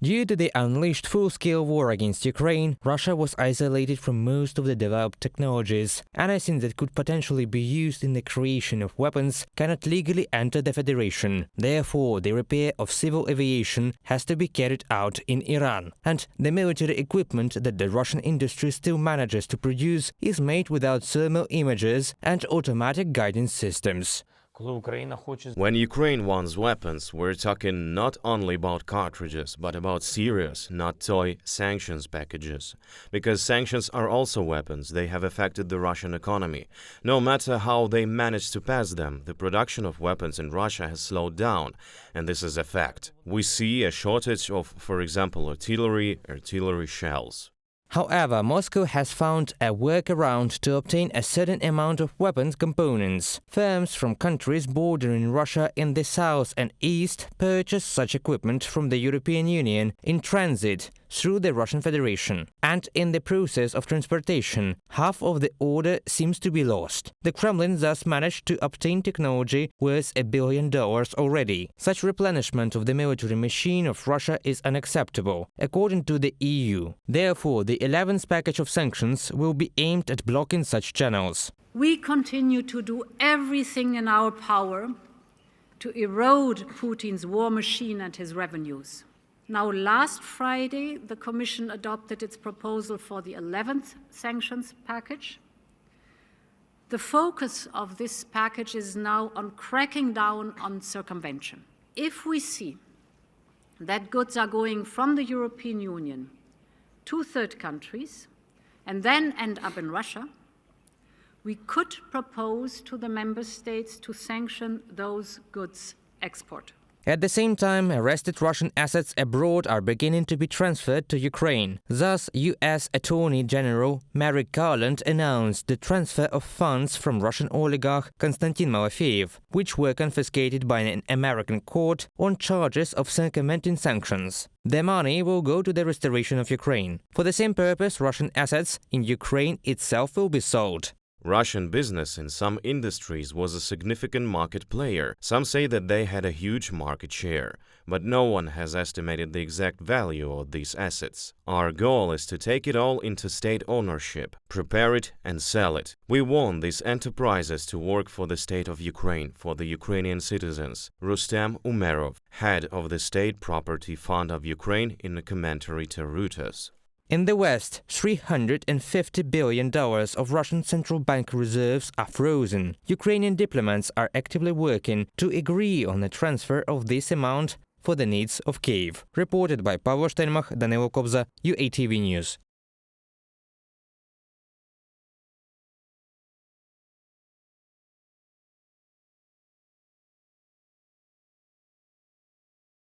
Due to the unleashed full-scale war against Ukraine, Russia was isolated from most of the developed technologies. Anything that could potentially be used in the creation of weapons cannot legally enter the Federation. Therefore, the repair of civil aviation has to be carried out in Iran. And the military equipment that the Russian industry still manages to produce is made without thermal imagers and automatic guidance systems. When Ukraine wants weapons, we're talking not only about cartridges, but about serious, not toy, sanctions packages. Because sanctions are also weapons, they have affected the Russian economy. No matter how they manage to pass them, the production of weapons in Russia has slowed down, and this is a fact. We see a shortage of, for example, artillery shells. However, Moscow has found a workaround to obtain a certain amount of weapons components. Firms from countries bordering Russia in the south and east purchase such equipment from the European Union in transit through the Russian Federation. And in the process of transportation, half of the order seems to be lost. The Kremlin thus managed to obtain technology worth $1 billion already. Such replenishment of the military machine of Russia is unacceptable, according to the EU. Therefore, the 11th package of sanctions will be aimed at blocking such channels. We continue to do everything in our power to erode Putin's war machine and his revenues. Now, last Friday, the Commission adopted its proposal for the 11th sanctions package. The focus of this package is now on cracking down on circumvention. If we see that goods are going from the European Union to third countries and then end up in Russia, we could propose to the member states to sanction those goods' export. At the same time, arrested Russian assets abroad are beginning to be transferred to Ukraine. Thus, U.S. Attorney General Merrick Garland announced the transfer of funds from Russian oligarch Konstantin Malafeyev, which were confiscated by an American court on charges of circumventing sanctions. The money will go to the restoration of Ukraine. For the same purpose, Russian assets in Ukraine itself will be sold. Russian business in some industries was a significant market player. Some say that they had a huge market share, but no one has estimated the exact value of these assets. Our goal is to take it all into state ownership, prepare it and sell it. We want these enterprises to work for the state of Ukraine, for the Ukrainian citizens. Rustem Umerov, head of the State Property Fund of Ukraine, in a commentary to Reuters. In the West, $350 billion of Russian central bank reserves are frozen. Ukrainian diplomats are actively working to agree on the transfer of this amount for the needs of Kyiv. Reported by Pavlo Steinmach, Danilo Kobza, UATV News.